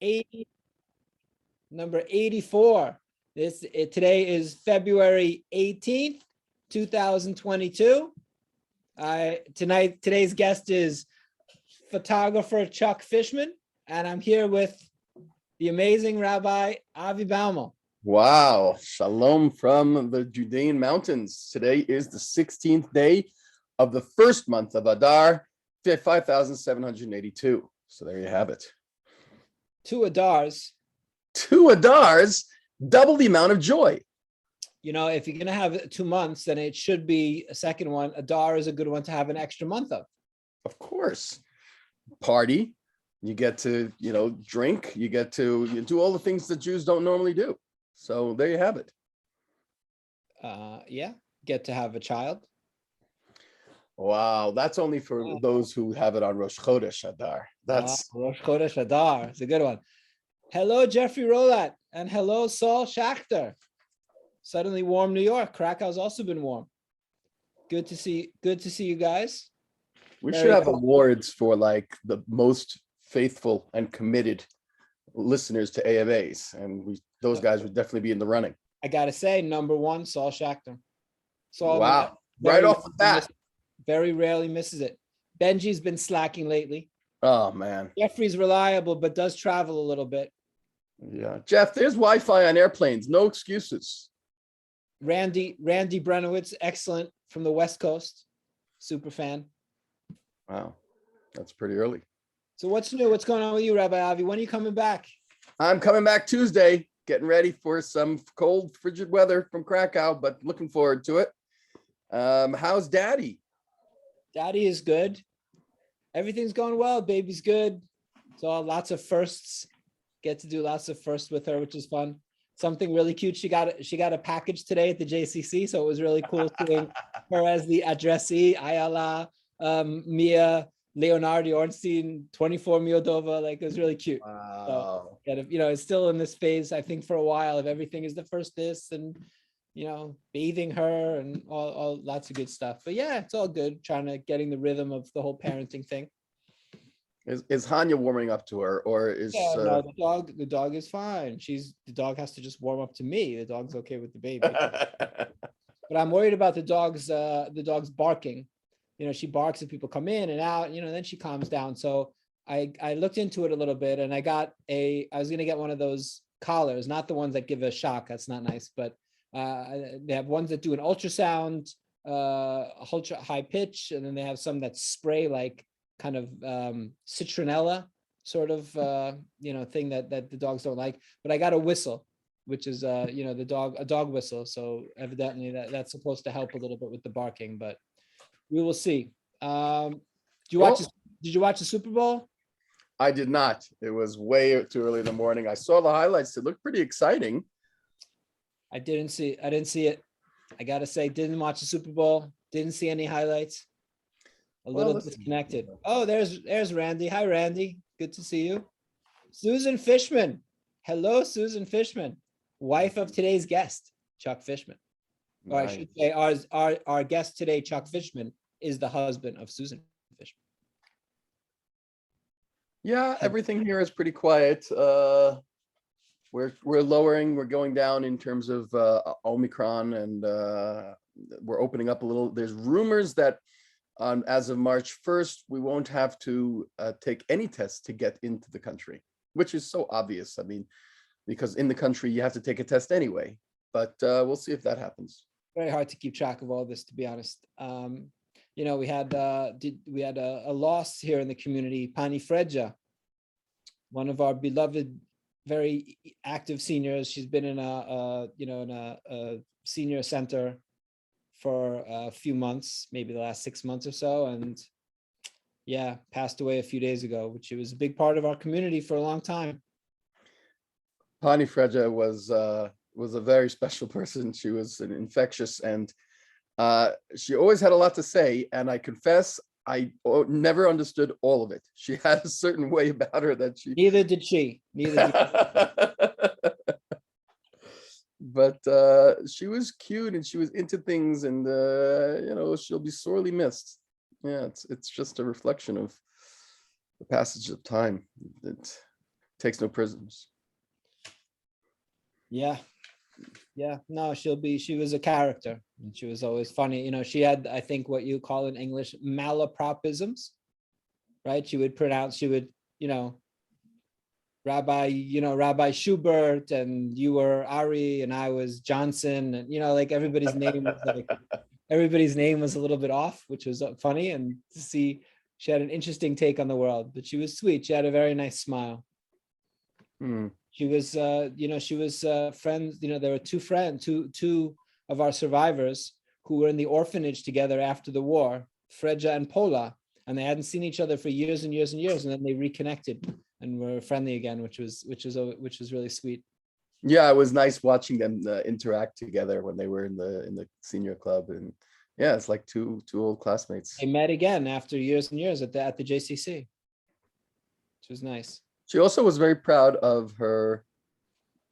80, number 84. Today is February 18th, 2022. Today's guest is photographer Chuck Fishman, and I'm here with the amazing Rabbi Avi Baumel. Wow, shalom from the Judean mountains. Today is the 16th day of the first month of Adar, 5,782. So there you have it. Two Adars. Two Adars, double the amount of joy. You know, if you're going to have 2 months, then it should be a second one. Adar is a good one to have an extra month of. Of course. Party, you get to, drink, you do all the things that Jews don't normally do. So there you have it. Yeah, get to have a child. Wow, that's only for those who have it on Rosh Chodesh Adar. That's Rosh Chodesh Adar. It's a good one. Hello, Jeffrey Rolat, and hello, Saul Schachter. Suddenly warm New York. Krakow's also been warm. Good to see you guys. We should have awards for like the most faithful and committed listeners to AMAs, and those guys would definitely be in the running. I gotta say, number one, Saul Schachter. Saul, wow, right off the bat. Very rarely misses it. Benji's been slacking lately. Oh man. Jeffrey's reliable, but does travel a little bit. Yeah, Jeff, there's Wi-Fi on airplanes. No excuses. Randy Brenowitz, excellent, from the West Coast. Super fan. Wow, that's pretty early. So what's new? What's going on with you, Rabbi Avi? When are you coming back? I'm coming back Tuesday, getting ready for some cold, frigid weather from Krakow, but looking forward to it. How's Daddy? Daddy is good. Everything's going well. Baby's good. So lots of firsts. Get to do lots of firsts with her, which is fun. Something really cute. She got a package today at the JCC, so it was really cool seeing her as the addressee. Ayala, Mia, Leonardo Ornstein, 24 Miodova. Like, it was really cute. Wow. So, it's still in this phase, I think, for a while, of everything is the first this and bathing her and all lots of good stuff. But yeah, it's all good. Getting the rhythm of the whole parenting thing. Is Hanya warming up to her, or is no, the dog is fine. The dog has to just warm up to me. The dog's okay with the baby. But I'm worried about the dog's barking. She barks if people come in and out, then she calms down. So I looked into it a little bit, and I was going to get one of those collars, not the ones that give a shock. That's not nice, but they have ones that do an ultrasound, ultra high pitch, and then they have some that spray like kind of citronella sort of thing that the dogs don't like. But I got a whistle, which is a dog whistle. So evidently that's supposed to help a little bit with the barking, but we will see. Did you watch the Super Bowl? I did not. It was way too early in the morning. I saw the highlights. It looked pretty exciting. I didn't see it. I gotta say, didn't watch the Super Bowl. Didn't see any highlights. A little disconnected. Oh, there's Randy. Hi, Randy. Good to see you. Susan Fishman. Hello, Susan Fishman, wife of today's guest, Chuck Fishman. Nice. Or I should say, our guest today, Chuck Fishman, is the husband of Susan Fishman. Yeah, everything here is pretty quiet. We're lowering. We're going down in terms of Omicron, and we're opening up a little. There's rumors that as of March 1st, we won't have to take any tests to get into the country, which is so obvious. I mean, because in the country, you have to take a test anyway, but we'll see if that happens. Very hard to keep track of all this, to be honest. We had a loss here in the community. Pani Fredja, one of our beloved, very active seniors. She's been in a senior center for a few months, maybe the last 6 months or so, and passed away a few days ago, which was a big part of our community for a long time. Pani Freja was a very special person. She was an infectious, and she always had a lot to say, and I confess I never understood all of it. She had a certain way about her that she... Neither did she. But she was cute and she was into things, and she'll be sorely missed. Yeah, it's just a reflection of the passage of time. takes no prisoners. Yeah. Yeah. No, she was a character, and she was always funny. You know, she had, I think, what you call in English malapropisms, right? She would, you know, Rabbi Schubert, and you were Ari and I was Johnson, and you know, like everybody's name was a little bit off, which was funny. And to see, she had an interesting take on the world, but she was sweet. She had a very nice smile. She was, friends. You know, there were two of our survivors who were in the orphanage together after the war, Freja and Pola, and they hadn't seen each other for years and years and years, and then they reconnected and were friendly again, which was really sweet. Yeah, it was nice watching them interact together when they were in the senior club, and yeah, it's like two old classmates. They met again after years and years at the JCC, which was nice. She also was very proud of her,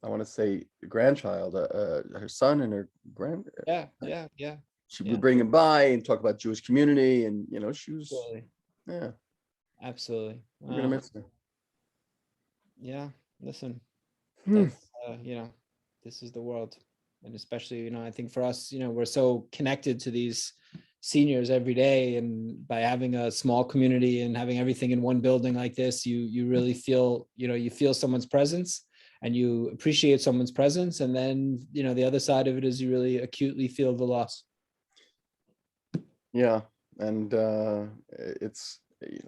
I want to say, grandchild, her son and her grand. Yeah. She would bring him by and talk about Jewish community, and you know, she was, yeah, absolutely. We're gonna miss her. Yeah, listen, that's, this is the world, and especially, I think for us, we're so connected to these seniors every day, and by having a small community and having everything in one building like this, you really feel, you feel someone's presence, and you appreciate someone's presence, and then the other side of it is you really acutely feel the loss. Yeah, and it's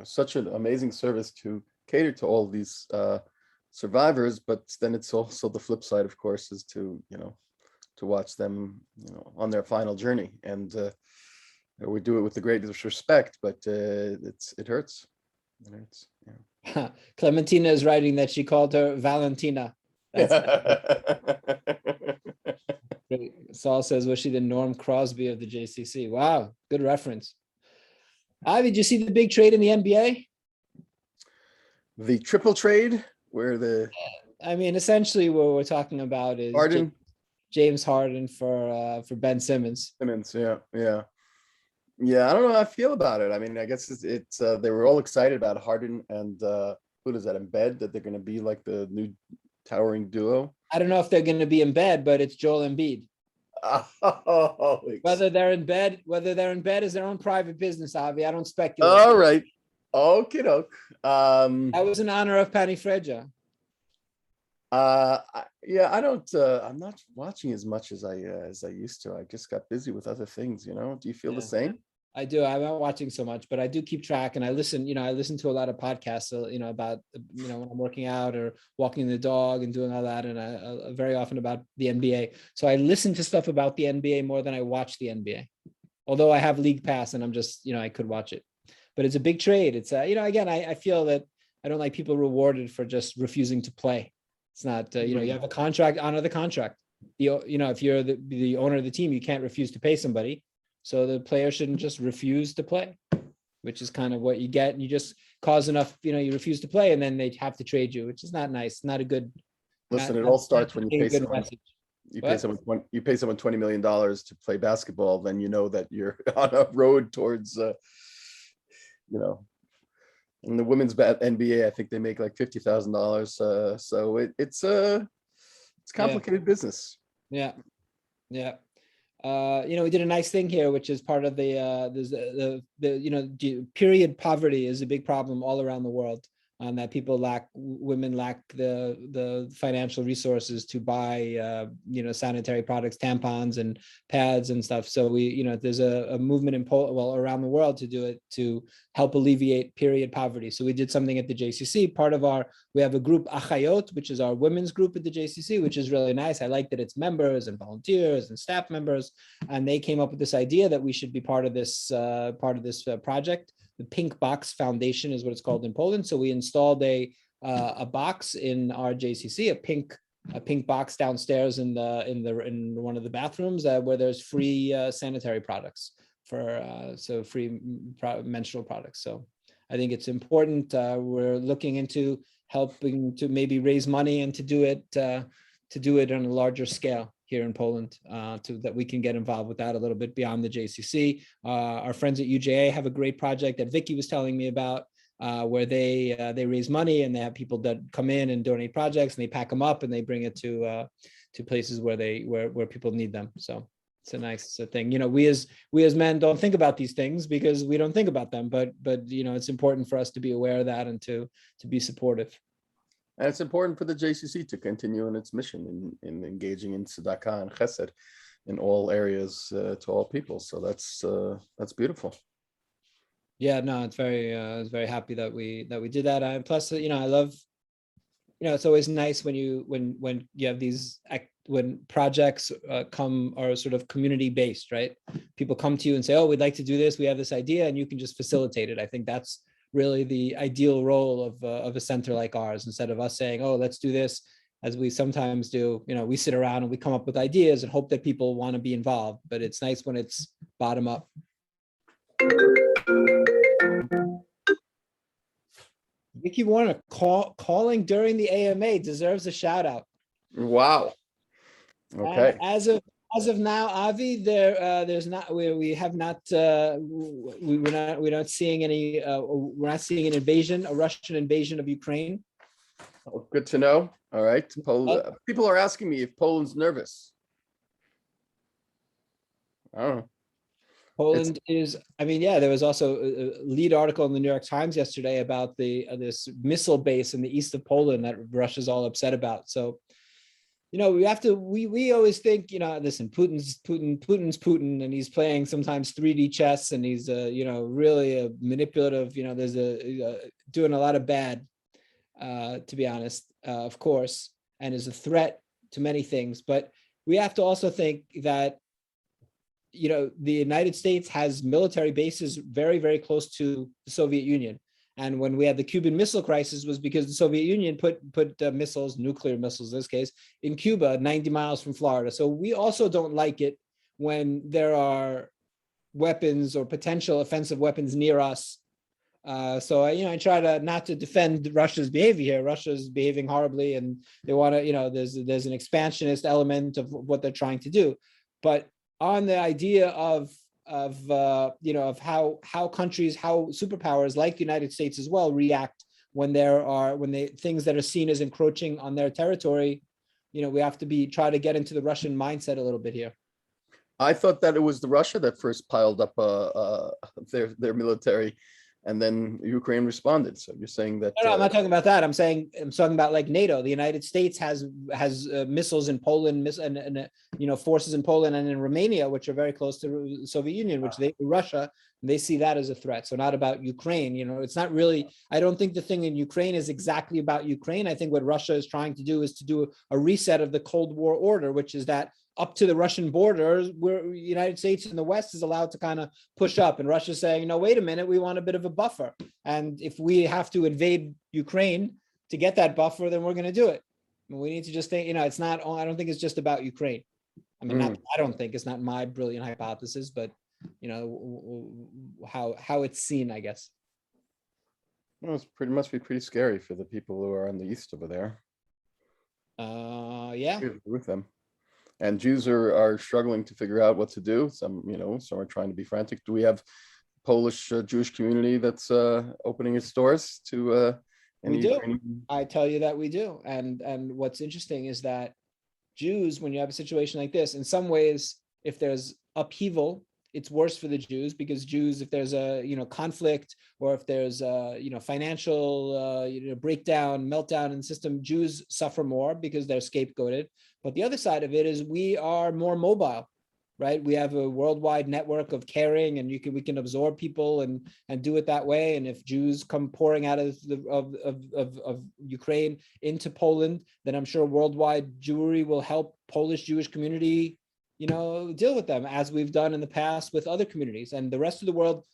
such an amazing service to cater to all these survivors, but then it's also the flip side, of course, is to to watch them on their final journey, and we do it with the greatest respect, but it hurts. It hurts. Yeah. Clementina is writing that she called her Valentina. Saul says, was she the Norm Crosby of the JCC? Wow, good reference. Avi, did you see the big trade in the NBA? The triple trade, where the... I mean, essentially what we're talking about is Harden. James Harden for Ben Simmons. Yeah. I don't know how I feel about it. I mean, I guess it's they were all excited about Harden and who does that embed that they're going to be like the new towering duo. I don't know if they're going to be in bed, but it's Joel Embiid. Oh, whether they're in bed is their own private business, Avi. I don't speculate. All right. Okie doke. That was in honor of Penny Freja. Yeah, I don't. I'm not watching as much as I used to. I just got busy with other things. Do you feel the same? I do. I'm not watching so much, but I do keep track, and I listen. I listen to a lot of podcasts. About when I'm working out or walking the dog and doing all that, and I very often about the NBA. So I listen to stuff about the NBA more than I watch the NBA. Although I have League Pass, and I'm just I could watch it, but it's a big trade. It's again, I feel that I don't like people rewarded for just refusing to play. It's not you have a contract, honor the contract. If you're the owner of the team, you can't refuse to pay somebody. So the player shouldn't just refuse to play, which is kind of what you get. And you just cause enough, you refuse to play, and then they have to trade you, which is not nice. Not a good. Listen, it all starts when you pay someone. You pay someone $20 million to play basketball, then you know that you're on a road towards, in the women's NBA, I think they make like $50,000. So it's complicated business. Yeah. We did a nice thing here, which is part of the period poverty is a big problem all around the world. That women lack the financial resources to buy, sanitary products, tampons and pads and stuff. So there's a movement in around the world to do it, to help alleviate period poverty. So we did something at the JCC. We have a group Achayot, which is our women's group at the JCC, which is really nice. I like that it's members and volunteers and staff members, and they came up with this idea that we should be part of this project. The Pink Box Foundation is what it's called in Poland. So we installed a box in our JCC, a pink box downstairs in one of the bathrooms where there's free sanitary products free menstrual products. So I think it's important. We're looking into helping to maybe raise money and to do it on a larger scale here in Poland, that we can get involved with that a little bit beyond the JCC. Our friends at UJA have a great project that Vicky was telling me about where they raise money and they have people that come in and donate projects and they pack them up and they bring it to places where people need them. So it's a nice thing. We as men don't think about these things because we don't think about them, but it's important for us to be aware of that and to be supportive. And it's important for the JCC to continue in its mission in engaging in tzedakah and chesed in all areas to all people. So that's beautiful. Yeah, no, it's I was very happy that we did that. And plus, I love, it's always nice when you have these when projects are sort of community based, right? People come to you and say, oh, we'd like to do this. We have this idea, and you can just facilitate it. I think that's really the ideal role of a center like ours. Instead of us saying, oh, let's do this, as we sometimes do, we sit around and we come up with ideas and hope that people want to be involved. But it's nice when it's bottom up. Vicky Warner calling during the AMA deserves a shout out. Wow. Okay. And as of now, Avi, there's not we're not seeing any we're not seeing a Russian invasion of Ukraine. Oh, good to know. All right. People are asking me if Poland's nervous. I don't know. Poland is, there was also a lead article in the New York Times yesterday about this missile base in the east of Poland that Russia's all upset about. So, we always think, listen, Putin's Putin, and he's playing sometimes 3D chess, and he's, really a manipulative, there's doing a lot of bad, to be honest, of course, and is a threat to many things. But we have to also think that, the United States has military bases very, very close to the Soviet Union. And when we had the Cuban Missile Crisis was because the Soviet Union put missiles, nuclear missiles in this case, in Cuba, 90 miles from Florida. So we also don't like it when there are weapons or potential offensive weapons near us. So I try to not to defend Russia's behavior here. Russia's behaving horribly, and they want to, there's an expansionist element of what they're trying to do. But on the idea of how countries, how superpowers like the United States as well react when things that are seen as encroaching on their territory, we have to try to get into the Russian mindset a little bit here. I thought that it was the Russia that first piled up their military, and then Ukraine responded. So you're saying that? No, I'm not talking about that. I'm talking about like NATO. The United States has missiles in Poland, and forces in Poland and in Romania, which are very close to the Soviet Union, which Russia, they see that as a threat. So not about Ukraine. It's not really. I don't think the thing in Ukraine is exactly about Ukraine. I think what Russia is trying to do is to do a reset of the Cold War order, which is that up to the Russian border, where the United States and the West is allowed to kind of push up, and Russia's saying, no, wait a minute, we want a bit of a buffer. And if we have to invade Ukraine to get that buffer, then we're going to do it. And we need to just think, it's not, I don't think it's just about Ukraine. I don't think, it's not my brilliant hypothesis, but how it's seen, I guess. Well, must be pretty scary for the people who are on the east over there. Yeah. With them. And Jews are struggling to figure out what to do. Some are trying to be frantic. Do we have Polish Jewish community that's opening its doors to we do. I tell you that we do. And what's interesting is that Jews, when you have a situation like this, in some ways, if there's upheaval, it's worse for the Jews, because Jews, if there's a conflict, or if there's a financial breakdown, meltdown in the system, Jews suffer more because they're scapegoated. But the other side of it is we are more mobile, right? We have a worldwide network of caring, and we can absorb people and do it that way. And if Jews come pouring out of Ukraine into Poland, then I'm sure worldwide Jewry will help Polish Jewish community deal with them, as we've done in the past with other communities. And the rest of the world,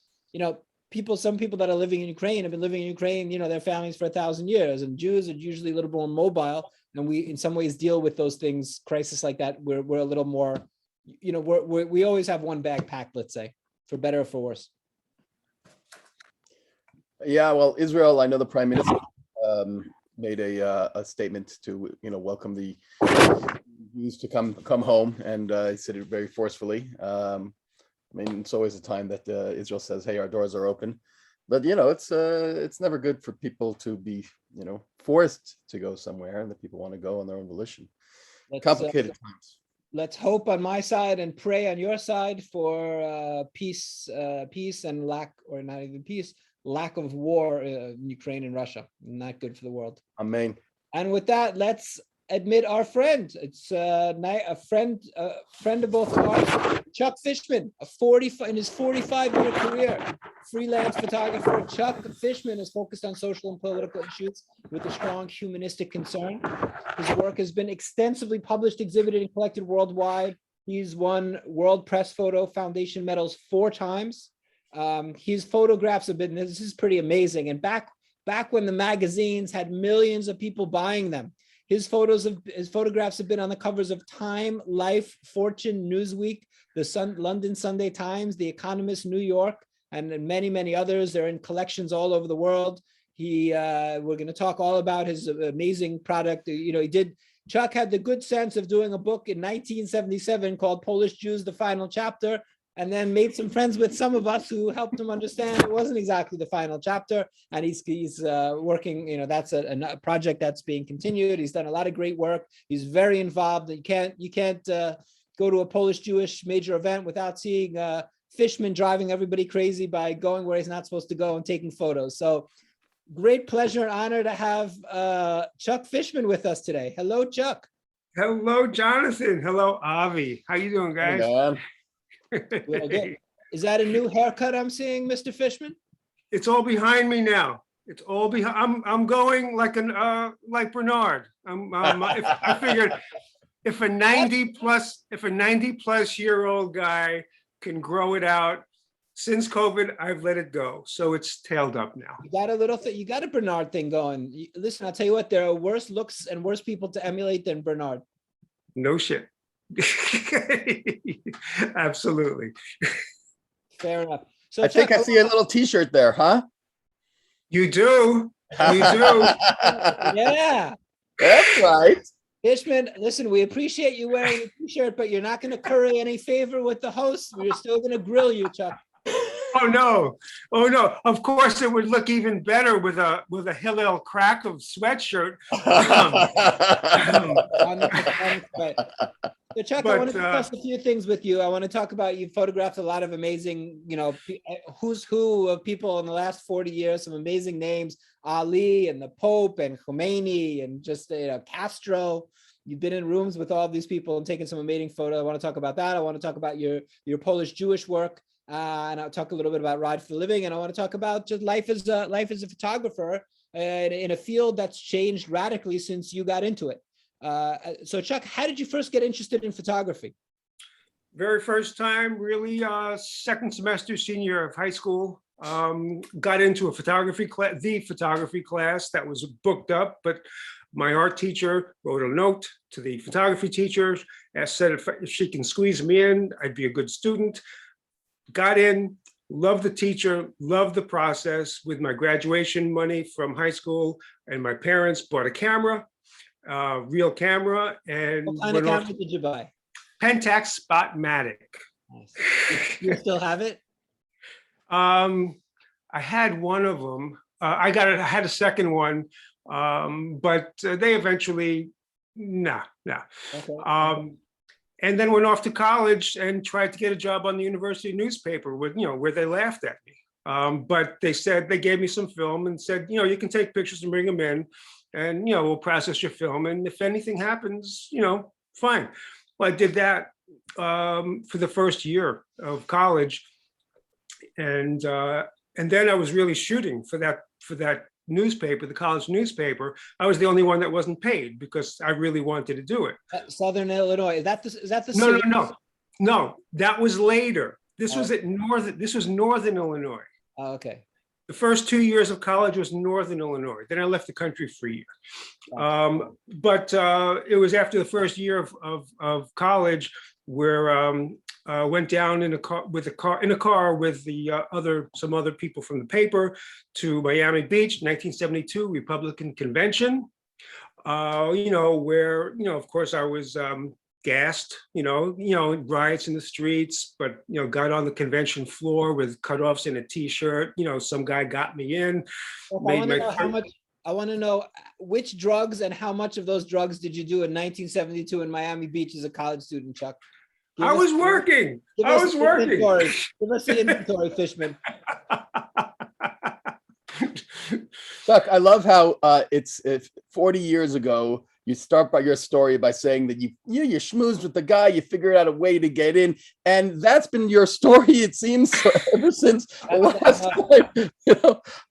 some people that are living in Ukraine have been living in Ukraine, their families for 1,000 years, and Jews are usually a little more mobile. And we, in some ways, deal with those things, crisis like that. We're a little more, we always have one bag packed, let's say, for better or for worse. Yeah, well, Israel, I know the prime minister made a statement to, welcome the Jews to come home, and he said it very forcefully. It's always a time that Israel says, hey, our doors are open. But it's never good for people to be forced to go somewhere, and that people want to go on their own volition. Complicated times. Let's hope on my side and pray on your side for peace and lack of war in Ukraine and Russia. Not good for the world. Amen. And with that, let's admit our friend. It's a friend of both of ours, Chuck Fishman, in his 45-year career, freelance photographer. Chuck Fishman is focused on social and political issues with a strong humanistic concern. His work has been extensively published, exhibited, and collected worldwide. He's won World Press Photo Foundation medals 4 times. His photographs have been, this is pretty amazing. And back when the magazines had millions of people buying them, his photographs have been on the covers of Time, Life, Fortune, Newsweek, the London Sunday Times, The Economist, New York, and many, many others. They're in collections all over the world. We're going to talk all about his amazing product. Chuck had the good sense of doing a book in 1977 called Polish Jews, the Final Chapter, and then made some friends with some of us who helped him understand it wasn't exactly the final chapter. And he's working, that's a project that's being continued. He's done a lot of great work. He's very involved. You can't go to a Polish Jewish major event without seeing Fishman driving everybody crazy by going where he's not supposed to go and taking photos. So great pleasure and honor to have Chuck Fishman with us today. Hello, Chuck. Hello, Jonathan. Hello, Avi. How you doing, guys? Hey, Good. Is that a new haircut I'm seeing, Mr. Fishman? It's all behind me now. It's all behind. I'm going like Bernard. I figured if a 90+ year old guy can grow it out, since COVID, I've let it go. So it's tailed up now. You got a little thing. You got a Bernard thing going. Listen, I'll tell you what, there are worse looks and worse people to emulate than Bernard. No shit. Absolutely. Fair enough. So I think I see a little T-shirt there, huh? You do. You do. Yeah. That's right. Fishman, listen, we appreciate you wearing the T-shirt, but you're not going to curry any favor with the host. We're still going to grill you, Chuck. Oh no! Of course, it would look even better with a Hillel Krakow sweatshirt. So Chuck, I want to discuss a few things with you. I want to talk about, you photographed a lot of amazing, who's who of people in the last 40 years, some amazing names, Ali and the Pope and Khomeini and just Castro. You've been in rooms with all these people and taken some amazing photos. I want to talk about that. I want to talk about your Polish Jewish work. And I'll talk a little bit about Ride for the Living. And I want to talk about just life as a photographer in a field that's changed radically since you got into it. So Chuck, how did you first get interested in photography? Very first time, really, second semester, senior year of high school. Got into a photography class, the photography class that was booked up, but my art teacher wrote a note to the photography teacher, said if she can squeeze me in, I'd be a good student. Got in, loved the teacher, loved the process. With my graduation money from high school, and my parents bought a camera, real camera. And what kind of camera did you buy? Pentax Spotmatic. Nice. You still have it? I had one of them. I had a second one, but they eventually, no. Okay. And then went off to college and tried to get a job on the university newspaper with, where they laughed at me. But they gave me some film and said, you can take pictures and bring them in, and, we'll process your film. And if anything happens, fine. Well, I did that for the first year of college. And then I was really shooting for that newspaper, the college newspaper. I was the only one that wasn't paid because I really wanted to do it. Southern Illinois. Is that the No, that was later. This was Northern Illinois. Oh, okay. The first 2 years of college was Northern Illinois. Then I left the country for a year. But it was after the first year of college where went down in a car with some other people from the paper to Miami Beach, 1972 Republican Convention. Where of course I was gassed, riots in the streets, but, got on the convention floor with cutoffs in a t-shirt. Some guy got me in. Well, I want to know which drugs and how much of those drugs did you do in 1972 in Miami Beach as a college student, Chuck? I was working. Give us the inventory, Fishman. Chuck, I love how it's 40 years ago. You start by your story by saying that you schmoozed with the guy, you figured out a way to get in, and that's been your story, it seems, ever since the last time.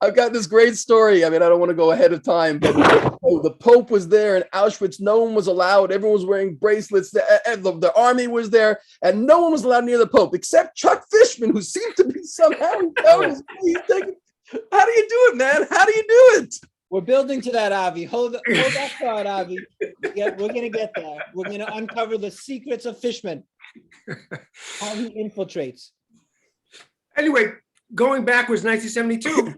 I've got this great story. I mean, I don't want to go ahead of time, but the Pope was there in Auschwitz. No one was allowed. Everyone was wearing bracelets. The army was there, and no one was allowed near the Pope except Chuck Fishman, who seemed to be somehow. How do you do it, man? How do you do it? We're building to that, Avi. Hold that thought, Avi. Yeah, we're gonna get there. We're gonna uncover the secrets of Fishman, how he infiltrates. Anyway, going back was 1972.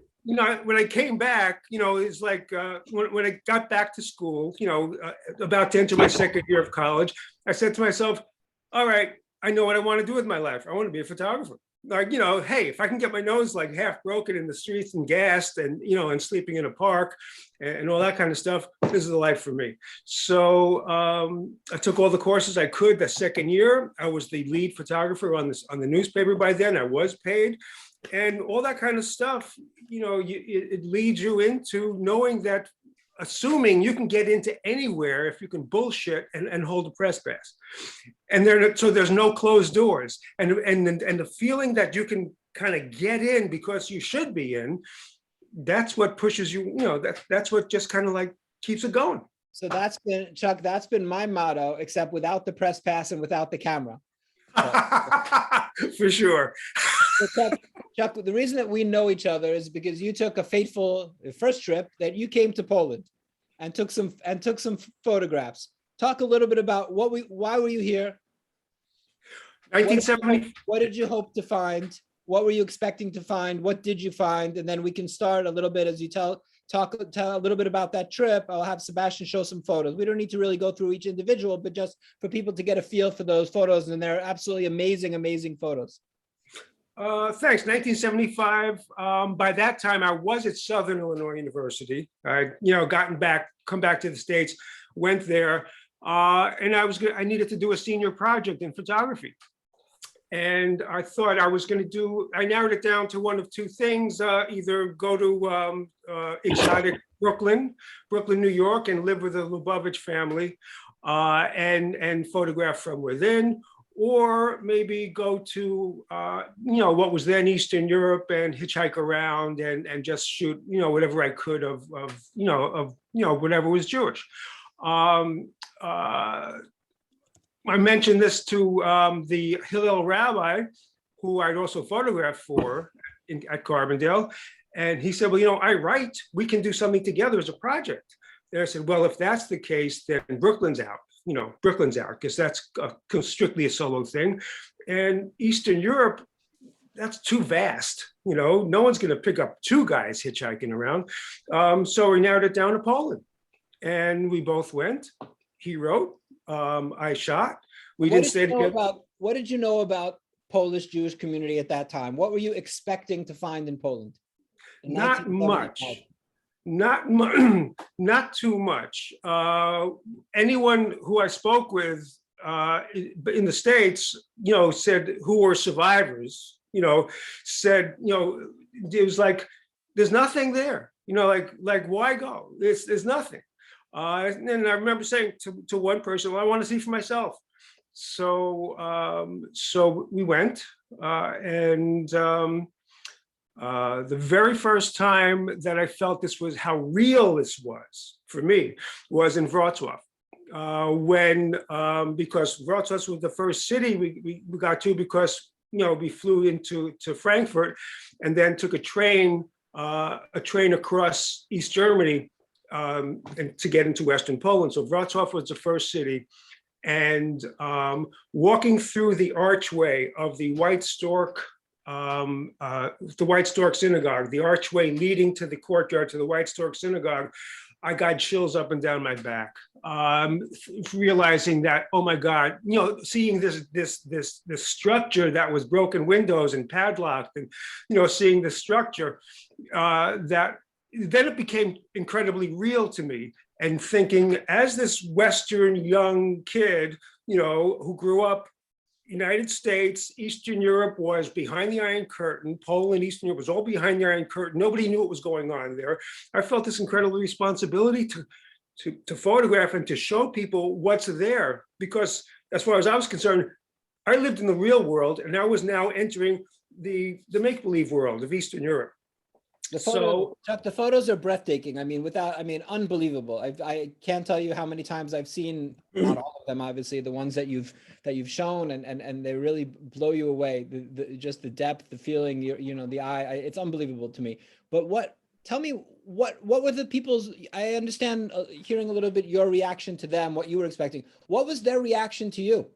When I came back, it's like when I got back to school, about to enter my second year of college, I said to myself, all right, I know what I want to do with my life. I want to be a photographer. Like, hey, if I can get my nose like half broken in the streets and gassed and, and sleeping in a park and all that kind of stuff, this is the life for me. So I took all the courses I could the second year. I was the lead photographer on the newspaper by then. I was paid, and all that kind of stuff, it leads you into knowing that, assuming you can get into anywhere if you can bullshit and hold a press pass, and so there's no closed doors, and the feeling that you can kind of get in because you should be in, that's what pushes you. That's what just kind of like keeps it going. So that's been, Chuck, that's been my motto, except without the press pass and without the camera. So. For sure. So Chuck, the reason that we know each other is because you took a fateful first trip that you came to Poland and took some photographs. Talk a little bit about why were you here? 1970. What did you hope to find? What were you expecting to find? What did you find? And then we can start a little bit as you tell a little bit about that trip. I'll have Sebastian show some photos. We don't need to really go through each individual, but just for people to get a feel for those photos. And they're absolutely amazing photos. Thanks. 1975. By that time, I was at Southern Illinois University. I, come back to the States, went there, and I needed to do a senior project in photography. And I thought I narrowed it down to one of two things: either go to exotic Brooklyn, New York, and live with the Lubavitch family, and photograph from within. Or maybe go to, what was then Eastern Europe and hitchhike around and just shoot, whatever I could of whatever was Jewish. I mentioned this to the Hillel rabbi, who I'd also photographed for at Carbondale. And he said, well, I write, we can do something together as a project. And I said, well, if that's the case, then Brooklyn's out. Brooklyn's out, because that's strictly a solo thing. And Eastern Europe, that's too vast. No one's going to pick up two guys hitchhiking around. So we narrowed it down to Poland. And we both went. He wrote, I shot. We didn't stay together. What did you know about Polish Jewish community at that time? What were you expecting to find in Poland? Not much. Not too much. Anyone who I spoke with in the States, said who were survivors, said, it was like, there's nothing there, like why go? There's nothing. And I remember saying to one person, well, I want to see for myself. So we went, and the very first time that I felt this was how real this was for me was in Wrocław, because Wrocław was the first city we got to, because we flew into Frankfurt and then took a train across East Germany and to get into Western Poland. So Wrocław was the first city, and walking through the archway of the White Stork Synagogue, the archway leading to the courtyard to the White Stork Synagogue, I got chills up and down my back, realizing that, oh my God, seeing this structure that was broken windows and padlocked, and seeing the structure, that then it became incredibly real to me. And thinking, as this Western young kid, who grew up United States, Eastern Europe was behind the Iron Curtain. Poland, Eastern Europe was all behind the Iron Curtain. Nobody knew what was going on there. I felt this incredible responsibility to photograph and to show people what's there. Because as far as I was concerned, I lived in the real world, and I was now entering the make-believe world of Eastern Europe. Chuck, the photos are breathtaking. Unbelievable. I can't tell you how many times I've seen, not all of them, obviously, the ones that you've shown, and they really blow you away. Just the depth, the feeling, the eye. It's unbelievable to me. But tell me what were the people's? I understand hearing a little bit your reaction to them, what you were expecting. What was their reaction to you?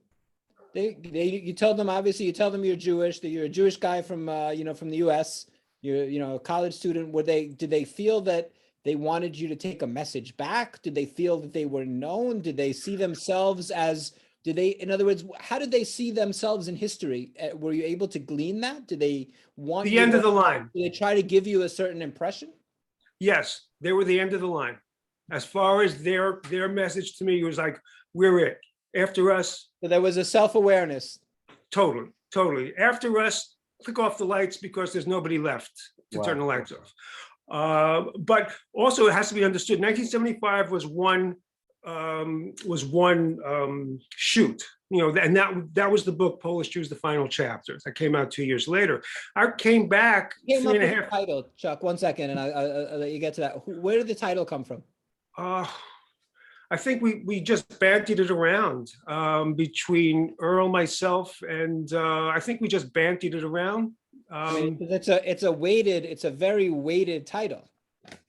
You told them, obviously, you're Jewish, that you're a Jewish guy from from the U.S. You're a college student. Did they feel that they wanted you to take a message back? Did they feel that they were known? Did they see themselves as, in other words, how did they see themselves in history? Were you able to glean that? Did they want the end of the line? Did they try to give you a certain impression? Yes, they were the end of the line. As far as their message to me was like, we're it. After us. So there was a self-awareness. Totally. After us, click off the lights because there's nobody left to turn the lights off. But also it has to be understood, 1975 was one shoot, and that was the book Polish Jews, the Final Chapter, that came out 2 years later. I came back. Came up with the title, Chuck, 1 second, and I'll let you get to that. Where did the title come from? I think we just bandied it around between Earl, myself, and I think we just bandied it around. It's a very weighted title.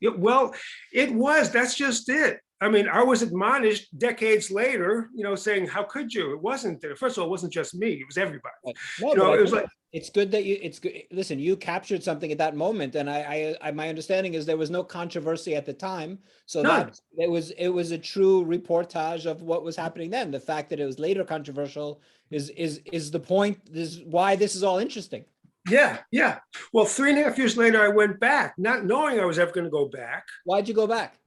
Yeah, well, it was. That's just it. I was admonished decades later, saying, "How could you?" It wasn't. First of all, it wasn't just me. It was everybody. No, it was like. It's good that it's good. Listen, you captured something at that moment, and I my understanding is there was no controversy at the time, so that it was a true reportage of what was happening then. The fact that it was later controversial is the point. This is why this is all interesting. Yeah. Well, 3.5 years later, I went back, not knowing I was ever going to go back. Why'd you go back?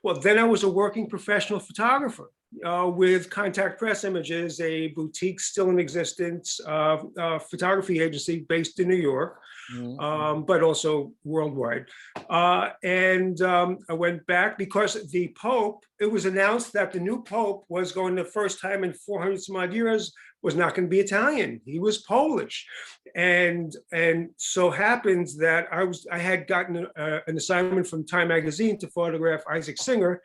Well, then I was a working professional photographer with Contact Press Images, a boutique still in existence photography agency based in New York, but also worldwide. And I went back because the Pope, it was announced that the new Pope was going, the first time in 400 some odd years, was not going to be Italian. He was Polish. And so happens that I had gotten an assignment from Time magazine to photograph Isaac Singer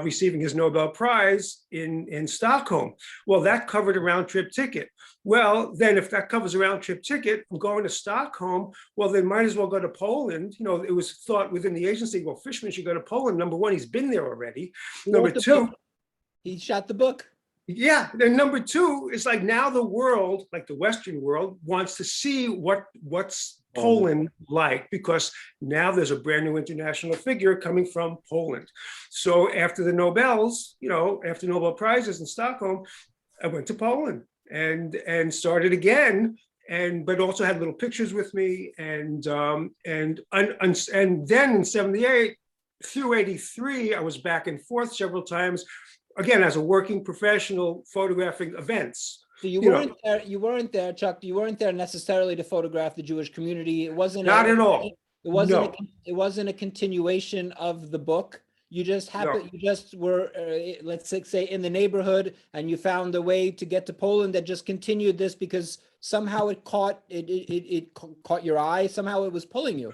receiving his Nobel Prize in Stockholm. Well, that covered a round trip ticket. Well, then if that covers a round trip ticket, I'm going to Stockholm, well, then might as well go to Poland. It was thought within the agency, well, Fishman should go to Poland. Number one, he's been there already. Number two, he shot the book. Yeah, and number two is like now the world, like the Western world, wants to see what's Poland like, because now there's a brand new international figure coming from Poland. So after the Nobels, after Nobel Prizes in Stockholm, I went to Poland and started again, but also had little pictures with me, and then in 78 through 83, I was back and forth several times. Again, as a working professional photographing events. So you weren't there, Chuck. You weren't there necessarily to photograph the Jewish community. It wasn't not at all. It wasn't a continuation of the book. You just happened. No. You just were, let's say, in the neighborhood, and you found a way to get to Poland that just continued this because somehow it caught your eye. Somehow it was pulling you.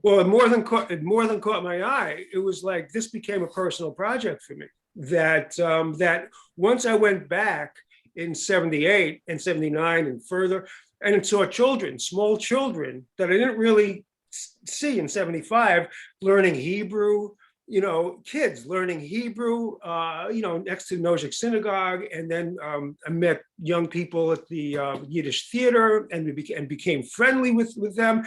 Well, it more than caught my eye. It was like this became a personal project for me. That once I went back in 78 and 79 and further, and saw children, small children that I didn't really see in 75, learning Hebrew, kids learning Hebrew, next to Nozick Synagogue. And then I met young people at the Yiddish theater and became friendly with them.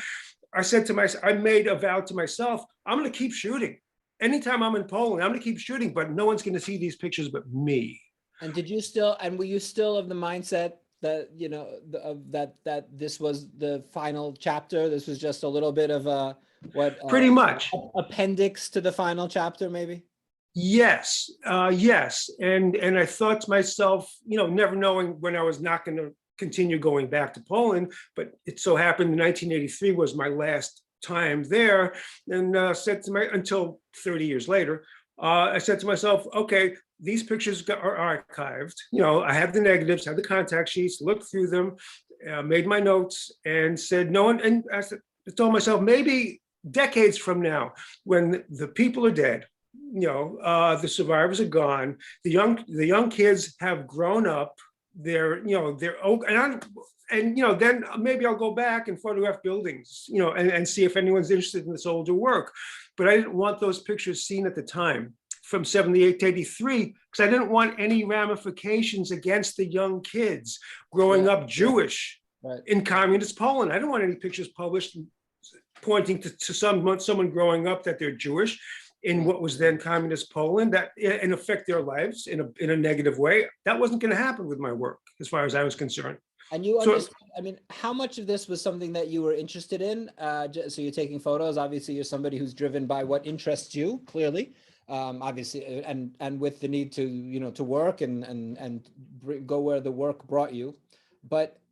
I said to myself, I made a vow to myself, I'm going to keep shooting. anytime I'm in Poland, I'm going to keep shooting, but no one's going to see these pictures but me. And were you still of the mindset that, that this was the final chapter? This was just a little bit of a, Pretty much. appendix to the final chapter, maybe? Yes, yes. And I thought to myself, never knowing when I was not going to continue going back to Poland, but it so happened in 1983 was my last time there, and said to until 30 years later, I said to myself, okay, these pictures are archived. I have the negatives, have the contact sheets, looked through them, made my notes, and said no one. And I told myself, maybe decades from now, when the people are dead, the survivors are gone, the young kids have grown up, they're then maybe I'll go back and photograph buildings, and see if anyone's interested in this older work. But I didn't want those pictures seen at the time from 78 to 83, because I didn't want any ramifications against the young kids growing up Jewish in communist Poland. I didn't want any pictures published pointing to someone growing up that they're Jewish in what was then communist Poland, that and affect their lives in a negative way. That wasn't going to happen with my work, as far as I was concerned. And you understand, I mean, how much of this was something that you were interested in? So you're taking photos. Obviously, you're somebody who's driven by what interests you, clearly. Obviously, and with the need to, to work and go where the work brought you.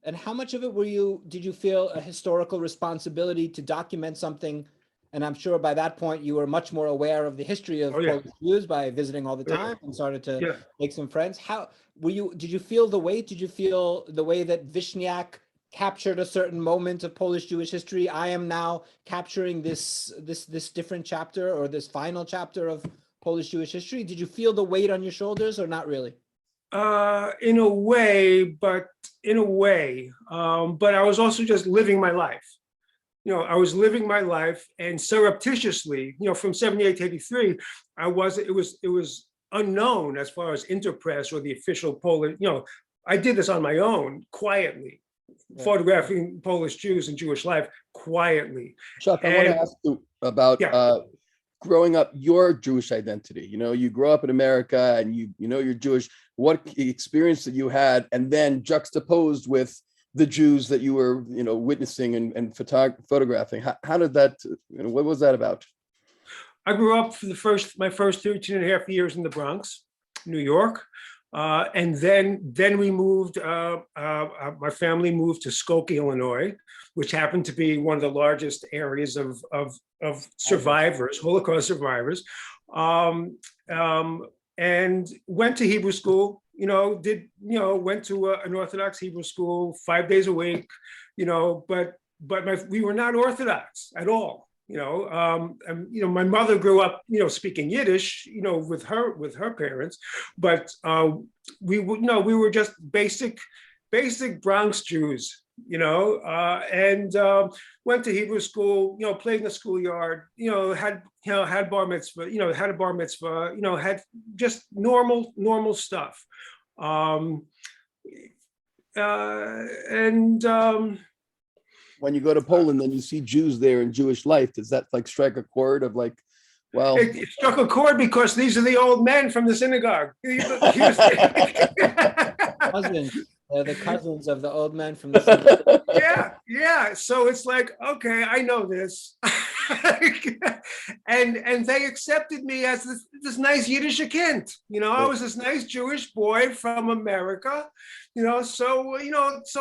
And how much of it did you feel a historical responsibility to document something? And I'm sure by that point you were much more aware of the history of Polish Jews by visiting all the time and started to make some friends. How did you feel the weight? Did you feel the way that Vishniak captured a certain moment of Polish Jewish history? I am now capturing this different chapter, or this final chapter of Polish Jewish history. Did you feel the weight on your shoulders, or not really? In a way, but I was also just living my life. I was living my life, and surreptitiously, from 78 to 83, it was unknown as far as Interpress or the official Polish, I did this on my own, quietly, photographing Polish Jews and Jewish life quietly. Chuck, I want to ask you about growing up, your Jewish identity. You grow up in America and you're Jewish. What experience that you had, and then juxtaposed with the Jews that you were, witnessing and photographing. How did that, what was that about? I grew up for my first 13 and a half years in the Bronx, New York. And then we moved, my family moved to Skokie, Illinois, which happened to be one of the largest areas of survivors, Holocaust survivors, and went to Hebrew school, went to an Orthodox Hebrew school 5 days a week, but we were not Orthodox at all. My mother grew up, speaking Yiddish, with her parents, but we were just basic Bronx Jews, and went to Hebrew school, played in the schoolyard, had bar mitzvah, had a bar mitzvah, had just normal stuff. When you go to Poland, then you see Jews there in Jewish life. Does that strike a chord of well? It struck a chord because these are the old men from the synagogue. Cousins. They're the cousins of the old men from the synagogue. Yeah. So it's like, okay, I know this. and they accepted me as this nice Yiddish kind. I was this nice Jewish boy from America. So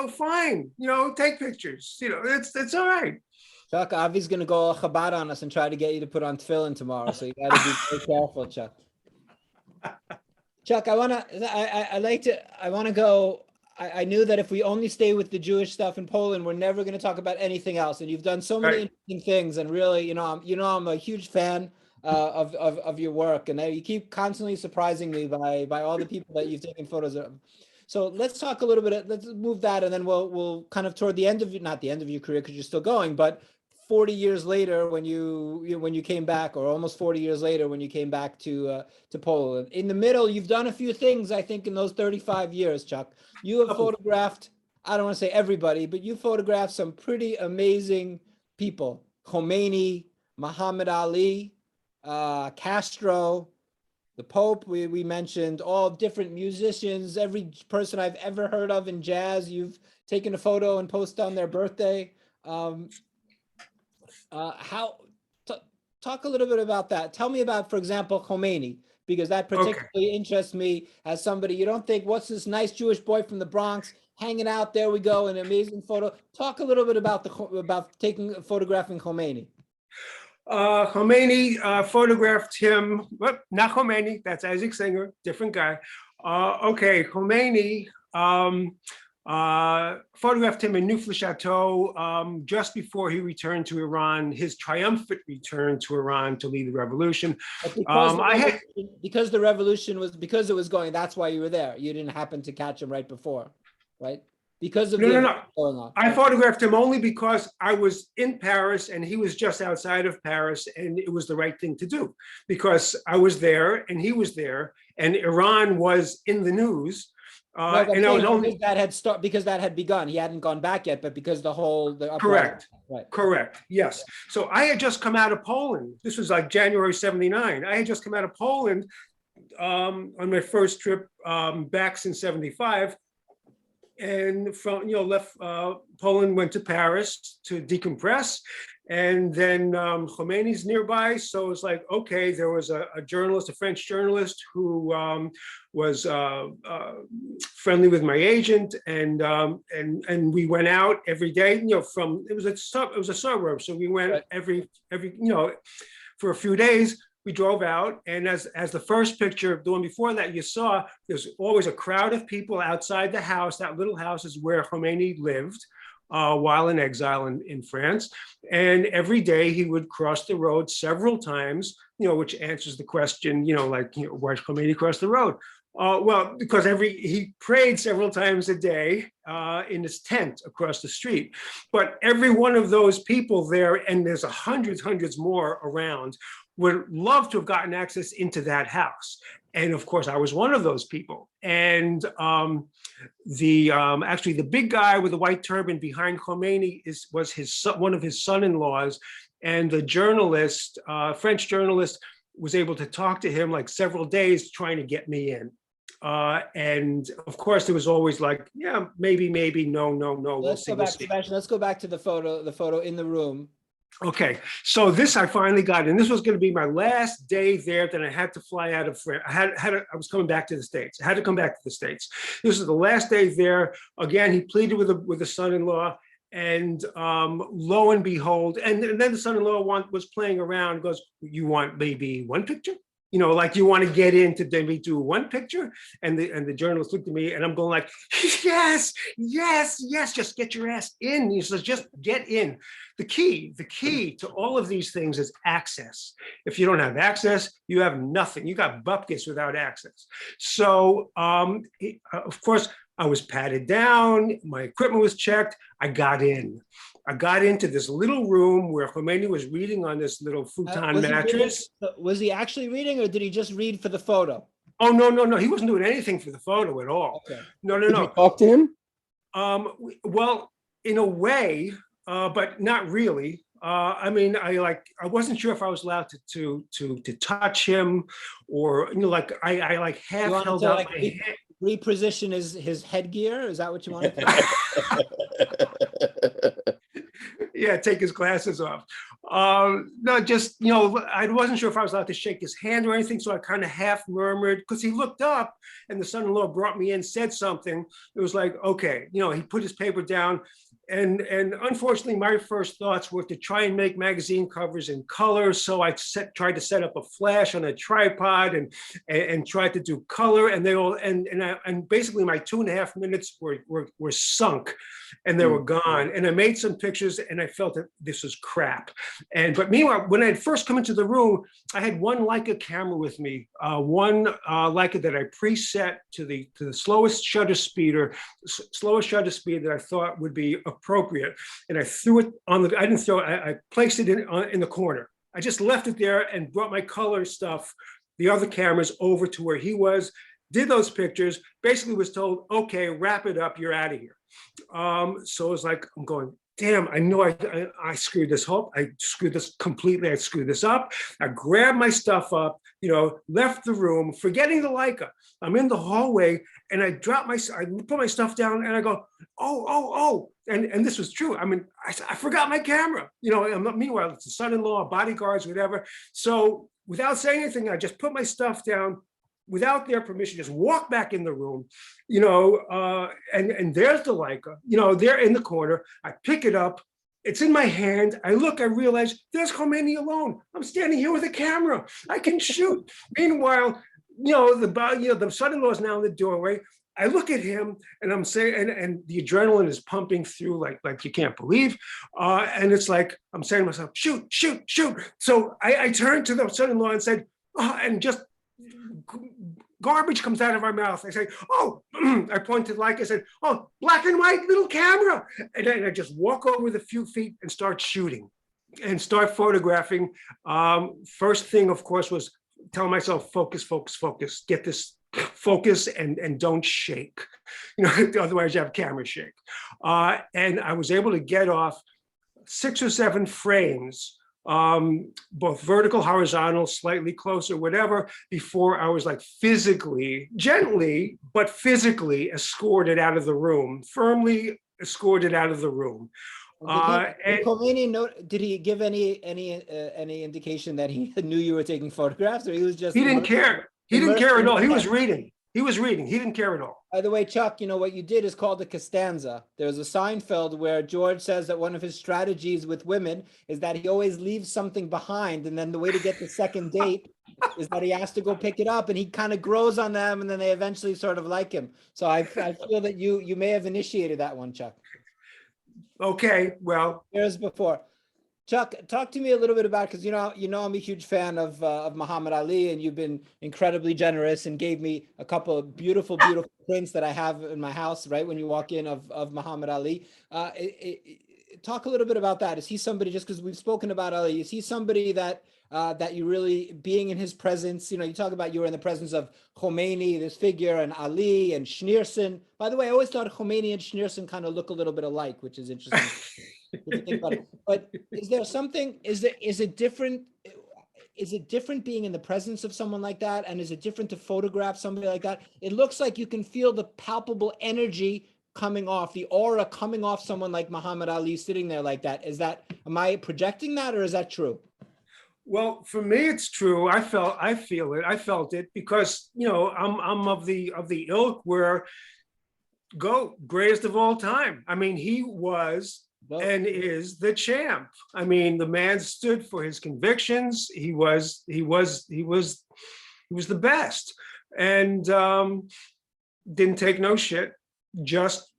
fine. Take pictures. It's all right. Chuck, Avi's gonna go all Chabad on us and try to get you to put on tefillin tomorrow. So you got to be very careful, Chuck. Chuck, I knew that if we only stay with the Jewish stuff in Poland, we're never going to talk about anything else. And you've done so many interesting things. And really, I'm a huge fan of your work. And you keep constantly surprising me by all the people that you've taken photos of. So let's talk a little bit. Let's move that, and then we'll kind of toward the end of not the end of your career because you're still going, but 40 years later when you came back, or almost 40 years later when you came back to Poland. In the middle, you've done a few things, I think, in those 35 years, Chuck. You have photographed, I don't want to say everybody, but you photographed some pretty amazing people. Khomeini, Muhammad Ali, Castro, the Pope, we mentioned, all different musicians, every person I've ever heard of in jazz, you've taken a photo and posted on their birthday. How, talk a little bit about that. Tell me about, for example, Khomeini, because that Okay. particularly interests me as somebody, you don't think, what's this nice Jewish boy from the Bronx hanging out, there we go, an amazing photo. Talk a little bit about photographing Khomeini. Khomeini photographed him, not Khomeini, that's Isaac Singer, different guy. Okay, Khomeini photographed him in Neuf-le-Château just before he returned to Iran, his triumphant return to Iran to lead the revolution. But because the revolution was, because it was going, that's why you were there. You didn't happen to catch him right before, right? Because of no. going on. I photographed him only because I was in Paris and he was just outside of Paris, and it was the right thing to do because I was there and he was there and Iran was in the news. And I was only because that had begun. He hadn't gone back yet, but because correct. Right. Correct. Yes. So I had just come out of Poland. This was like January '79. I had just come out of Poland on my first trip back since '75. And from, left Poland, went to Paris to decompress. And then Khomeini's nearby. So it's like, okay, there was a journalist, a French journalist who was friendly with my agent. And we went out every day, it was a suburb. So we went every, for a few days. We drove out, and as the first picture, the one before that you saw, there's always a crowd of people outside the house. That little house is where Khomeini lived while in exile in France. And every day he would cross the road several times, which answers the question, why Khomeini cross the road? Well, because he prayed several times a day in his tent across the street. But every one of those people there, and there's hundreds more around, would love to have gotten access into that house. And of course, I was one of those people. And actually the big guy with the white turban behind Khomeini was one of his son-in-laws. And the journalist, French journalist, was able to talk to him like several days trying to get me in. And of course, there was always like, yeah, maybe, no. Let's go back, Sebastian. Let's go back to the photo in the room. Okay, so this I finally got, and this was going to be my last day there. Then I had to fly out of France. I was coming back to the States. I had to come back to the States. This is the last day there. Again, he pleaded with the son-in-law, and lo and behold, and then the son-in-law was playing around. Goes, you want maybe one picture? Like you want to get into maybe do one picture? And the journalist looked at me, and I'm going like, yes, just get your ass in. He says, just get in. The key to all of these things is access. If you don't have access, you have nothing. You got bupkis without access. So of course, I was patted down. My equipment was checked. I got in. I got into this little room where Khomeini was reading on this little futon mattress. Was he actually reading, or did he just read for the photo? Oh, no. He wasn't doing anything for the photo at all. Okay. No. Did you talk to him? Well, in a way, but not really. I wasn't sure if I was allowed to touch him, or I half held out my hand. Reposition his headgear? Is that what you wanted to do? Yeah, take his glasses off. No, just, I wasn't sure if I was allowed to shake his hand or anything, so I kind of half murmured, because he looked up and the son-in-law brought me in, said something. It was like, okay, he put his paper down. And unfortunately, my first thoughts were to try and make magazine covers in color. So I tried to set up a flash on a tripod and tried to do color. And they all and basically my 2.5 minutes were sunk, and they were gone. And I made some pictures, and I felt that this was crap. But meanwhile, when I had first come into the room, I had one Leica camera with me, one Leica that I preset to the slowest shutter speed that I thought would be appropriate. And I threw it on the, I didn't throw it, I placed it in the corner. I just left it there and brought my color stuff, the other cameras, over to where he was, did those pictures, basically was told, okay, wrap it up, you're out of here. So it was like, I'm going, damn, I know I screwed this up. I screwed this completely. I screwed this up. I grabbed my stuff up, left the room, forgetting the Leica. I'm in the hallway and I put my stuff down and I go, oh. And this was true. I mean, I forgot my camera, meanwhile, it's the son-in-law, bodyguards, whatever. So without saying anything, I just put my stuff down without their permission, just walk back in the room, and there's the Leica, they're in the corner. I pick it up. It's in my hand. I look, I realize there's Khomeini alone. I'm standing here with a camera. I can shoot. Meanwhile, the son-in-law is now in the doorway. I look at him and I'm saying, and the adrenaline is pumping through like you can't believe. And it's like, I'm saying to myself, shoot. So I turned to the son-in-law and said, and just garbage comes out of my mouth. I say, oh, I pointed like I said, oh, black and white little camera. And then I just walk over the few feet and start shooting and start photographing. First thing, of course, was telling myself, focus, get this focus and don't shake. Otherwise you have camera shake. And I was able to get off 6 or 7 frames, both vertical, horizontal, slightly closer, whatever, before I was like physically, gently, but physically escorted out of the room, firmly escorted out of the room. Did he give any indication that he knew you were taking photographs, or he was just? He didn't care. He didn't care at all. He was reading. He didn't care at all. By the way, Chuck, what you did is called a Costanza. There's a Seinfeld where George says that one of his strategies with women is that he always leaves something behind. And then the way to get the second date is that he has to go pick it up, and he kind of grows on them, and then they eventually sort of like him. So I feel that you may have initiated that one, Chuck. Okay, well. Years before. Chuck, talk to me a little bit about, because I'm a huge fan of Muhammad Ali, and you've been incredibly generous and gave me a couple of beautiful prints that I have in my house right when you walk in of Muhammad Ali. Talk a little bit about that. Is he somebody, just because we've spoken about Ali, is he somebody that you really, being in his presence, you talk about you were in the presence of Khomeini, this figure, and Ali and Schneerson. By the way, I always thought Khomeini and Schneerson kind of look a little bit alike, which is interesting. But is there something, is it different being in the presence of someone like that? And is it different to photograph somebody like that? It looks like you can feel the palpable energy coming off, the aura coming off someone like Muhammad Ali sitting there like that. Am I projecting that, or is that true? Well, for me, it's true. I felt it because, I'm of the ilk where greatest of all time. I mean, he was and is the champ. I mean, the man stood for his convictions. He was the best, and didn't take no shit. Just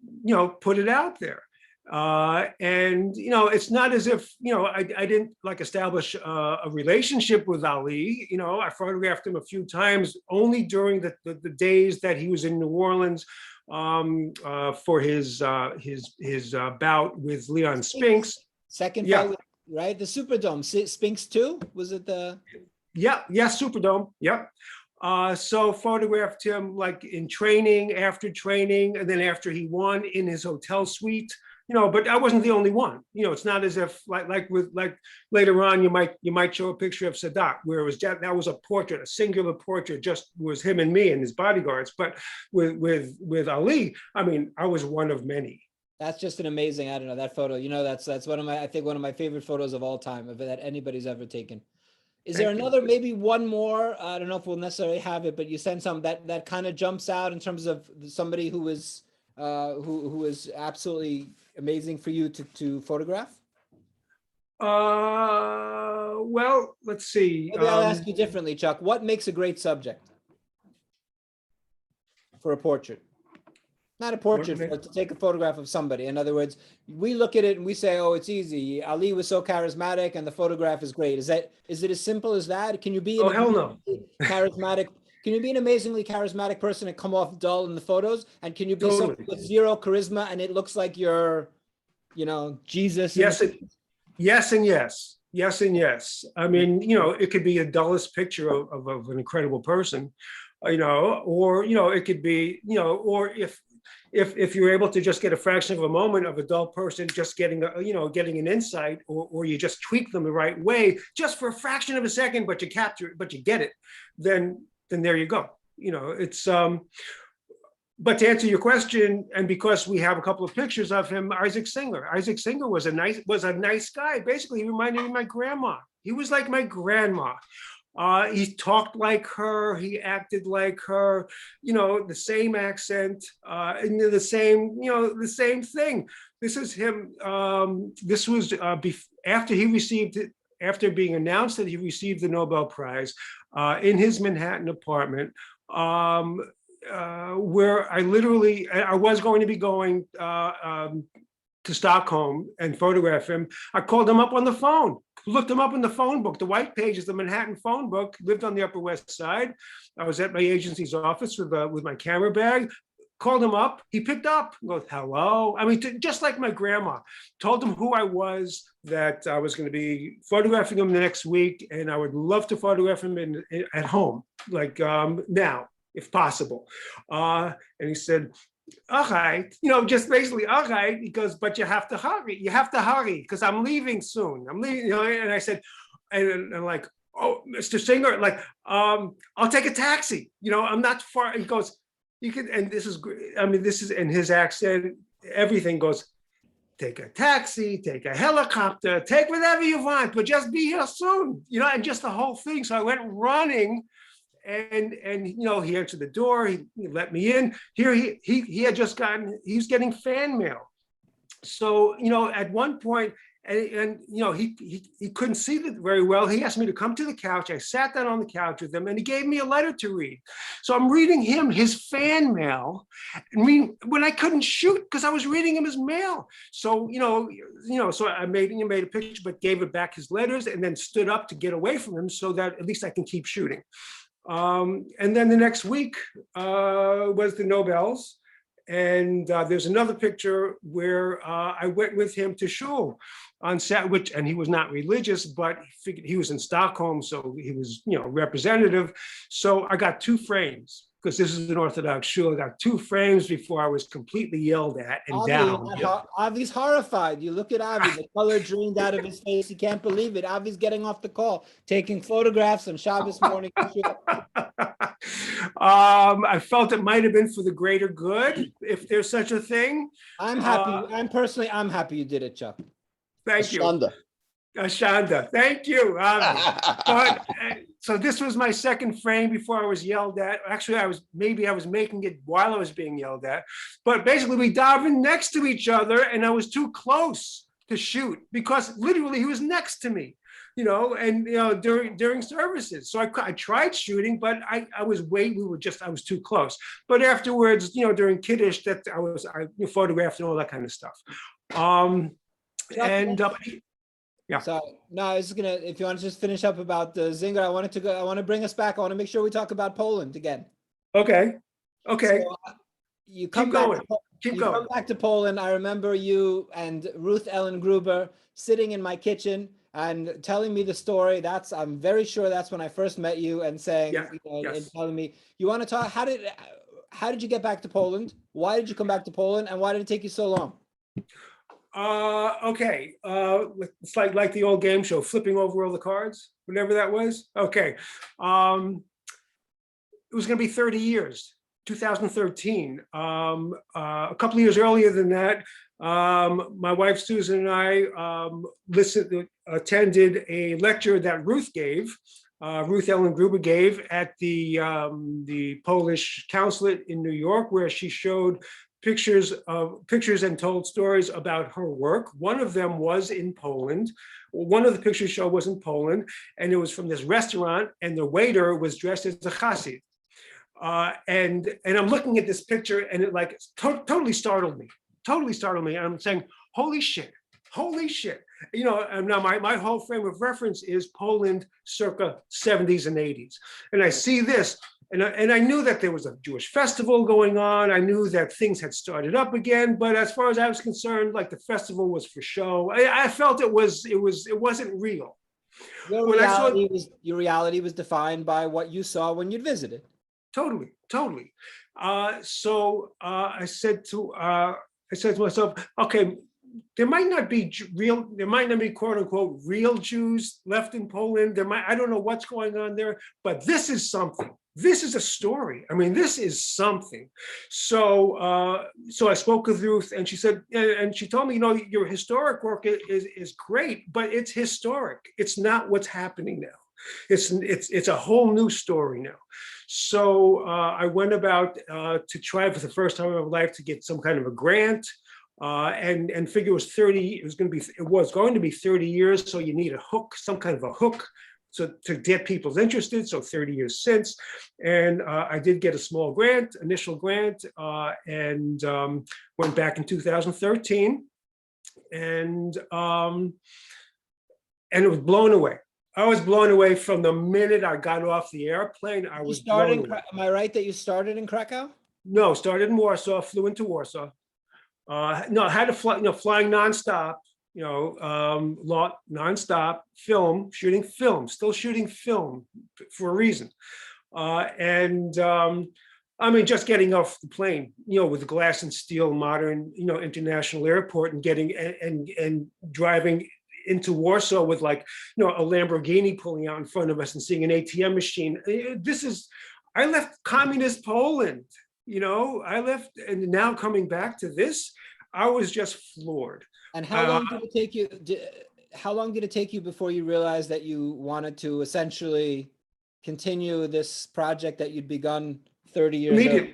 put it out there. And it's not as if I didn't establish a relationship with Ali. I photographed him a few times, only during the days that he was in New Orleans for his bout with Leon Spinks. Second fight, right? The Superdome. Spinks too? Was it the? Yeah, Superdome. Yep. So photographed him like in training, after training, and then after he won in his hotel suite. But I wasn't the only one. It's not as if like later on you might show a picture of Sadat where it was that was a portrait, a singular portrait, just was him and me and his bodyguards. But with Ali, I mean, I was one of many. That's just an amazing, I don't know, that photo. That's one of my favorite photos of all time that anybody's ever taken. Is there another, maybe one more? I don't know if we'll necessarily have it, but you sent some that kind of jumps out in terms of somebody who was absolutely amazing for you to photograph? Well, let's see. Maybe I'll ask you differently, Chuck. What makes a great subject for a portrait? Not a portrait, but to take a photograph of somebody. In other words, we look at it and we say, oh, it's easy. Ali was so charismatic and the photograph is great. Is it as simple as that? Can you be hell no. charismatic? Can you be an amazingly charismatic person and come off dull in the photos? And can you be Totally. someone with zero charisma and it looks like you're, Jesus? Yes and yes. Yes and yes. I mean, it could be a dullest picture of an incredible person, or it could be, or if if you're able to just get a fraction of a moment of a dull person just getting getting an insight, or you just tweak them the right way just for a fraction of a second, but you capture it, but you get it, then there you go. It's but to answer your question, and because we have a couple of pictures of him, Isaac Singer was a nice guy. Basically, he reminded me of my grandma. He was like my grandma. He talked like her. He acted like her. The same accent, and the same thing. This is him. This was after being announced that he received the Nobel Prize, in his Manhattan apartment, where I was going to be going to Stockholm and photograph him. I called him up on the phone, looked him up in the phone book, the white pages, the Manhattan phone book, lived on the Upper West Side. I was at my agency's office with my camera bag, called him up, he picked up, goes, hello. I mean, just like my grandma. Told him who I was, that I was going to be photographing him the next week, and I would love to photograph him at home, like now, if possible. And he said, all right, just basically, all right. He goes, but you have to hurry, because I'm leaving soon. I'm leaving, and I said, and like, oh, Mr. Singer, like, I'll take a taxi. I'm not far. He goes, you can, and this is in his accent, everything goes, take a taxi, take a helicopter, take whatever you want, but just be here soon, and just the whole thing. So I went running. And he answered the door. He let me in. Here he had just he was getting fan mail. So at one point, and he couldn't see it very well. He asked me to come to the couch. I sat down on the couch with him, and he gave me a letter to read. So I'm reading him his fan mail, when I couldn't shoot because I was reading him his mail. So so I made a picture, but gave it back his letters, and then stood up to get away from him so that at least I can keep shooting. And then the next week was the Nobels. And there's another picture where I went with him to shul on Saturday, and he was not religious, but he was in Stockholm, so he was, representative. So I got 2 frames, because this is an Orthodox shul. I got 2 frames before I was completely yelled at and Avi, down. Avi's horrified. You look at Avi, the color drained out of his face. He can't believe it. Avi's getting off the call, taking photographs on Shabbos morning. I felt it might have been for the greater good, if there's such a thing. I'm happy. I'm happy you did it, Chuck. Thank you. Ashanda. Thank you. But, so this was my second frame before I was yelled at. Actually, I was making it while I was being yelled at. But basically, we davened next to each other, and I was too close to shoot because literally he was next to me, and during services. So I tried shooting, but I was too close. But afterwards, during Kiddush, that I photographed and all that kind of stuff. Yeah. So no, I was gonna. If you want to just finish up about the Zinger, I want to bring us back. I want to make sure we talk about Poland again. Okay. So, you come Keep going. Come back to Poland. I remember you and Ruth Ellen Gruber sitting in my kitchen and telling me the story. I'm very sure that's when I first met you, and saying, yes. and telling me, you want to talk. How did you get back to Poland? Why did you come back to Poland, and why did it take you so long? Okay. It's like the old game show, flipping over all the cards, whatever that was. Okay. It was going to be 30 years, 2013. A couple of years earlier than that, my wife Susan and I attended a lecture that Ruth Ellen Gruber gave at the Polish consulate in New York, where she showed pictures and told stories about her work. One of them was in Poland. One of the pictures show was in Poland, and it was from this restaurant, and the waiter was dressed as a Chassid. And I'm looking at this picture, and it totally startled me. And I'm saying, holy shit. And now my whole frame of reference is Poland circa 70s and 80s. And I see this, and I knew that there was a Jewish festival going on. I knew that things had started up again, but as far as I was concerned, the festival was for show. I felt it wasn't real. Your reality was defined by what you saw when you'd visited. totally. I said to myself, okay, there might not be quote unquote real Jews left in Poland. I don't know what's going on there, but this is something. This is a story. I mean, this is something. So I spoke with Ruth, and she said, and she told me, your historic work is great, but it's historic. It's not what's happening now. It's a whole new story now. So I went about to try for the first time in my life to get some kind of a grant, and figure it was going to be 30 years. So you need a hook, some kind of a hook, so to get people interested. So 30 years since, and I did get a small initial grant, and went back in 2013, and it was blown away. I was blown away from the minute I got off the airplane. I was blown away. Am I right that you started in Krakow? No, started in Warsaw, flew into Warsaw. No, I had to fly, flying nonstop, nonstop, shooting film, still shooting film for a reason. I mean, just getting off the plane, with the glass and steel modern, international airport, and getting and driving into Warsaw with a Lamborghini pulling out in front of us and seeing an ATM machine. I left communist Poland, I left, and now coming back to this, I was just floored. And how long did it take you? How long did it take you before you realized that you wanted to essentially continue this project that you'd begun 30 years ago?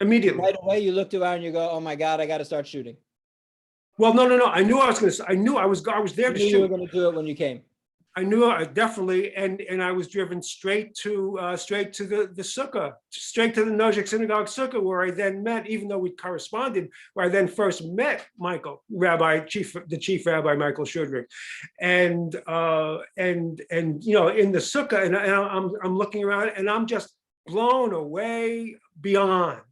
Immediately. Right away, you looked around and you go, "Oh my God, I got to start shooting." Well, no. I knew I was going to. I knew I was there to shoot. You were going to do it when you came. I knew definitely, and I was driven straight to the sukkah, straight to the Nozick Synagogue sukkah, where I then met, even though we corresponded, where I then first met Michael, the chief rabbi Michael Shudrick, and in the sukkah, and I'm looking around, and I'm just blown away beyond,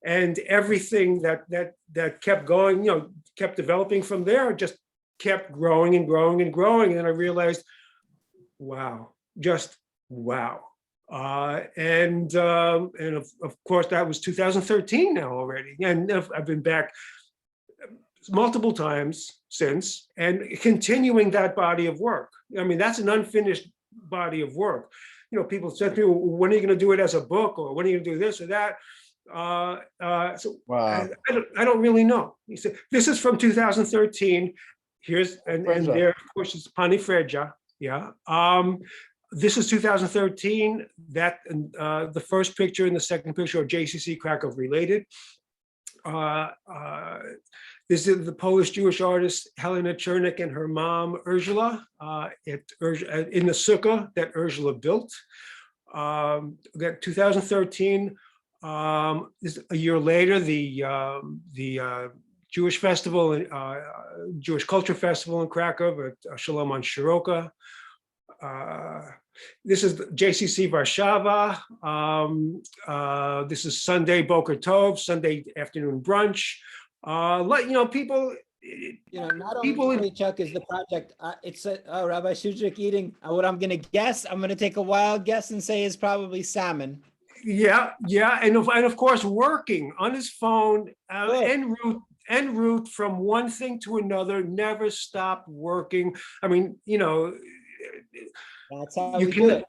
and everything that kept going, kept developing from there, just kept growing and growing and growing. And I realized, wow, just wow. And of course, that was 2013 now already. And I've been back multiple times since, and continuing that body of work. I mean, that's an unfinished body of work. People said to me, well, when are you going to do it as a book, or when are you going to do this or that? So wow. I don't really know. He said, this is from 2013. Here's, and there, of course, it's Pani Freja. Yeah. This is 2013. That the first picture and the second picture are JCC Krakow related. This is the Polish Jewish artist Helena Chernik and her mom Ursula in the sukkah that Ursula built. That 2013. This, a year later, the Jewish festival, Jewish Culture Festival in Krakow at Shalom on Shiroka. This is JCC Warsaw. This is Sunday Boker Tov, Sunday afternoon brunch. People. Not only Chuck is the project. It's Rabbi Shudrick eating. What I'm going to take a wild guess and say is probably salmon. Yeah, and of course working on his phone en route from one thing to another, never stopped working. I mean, that's how you do it.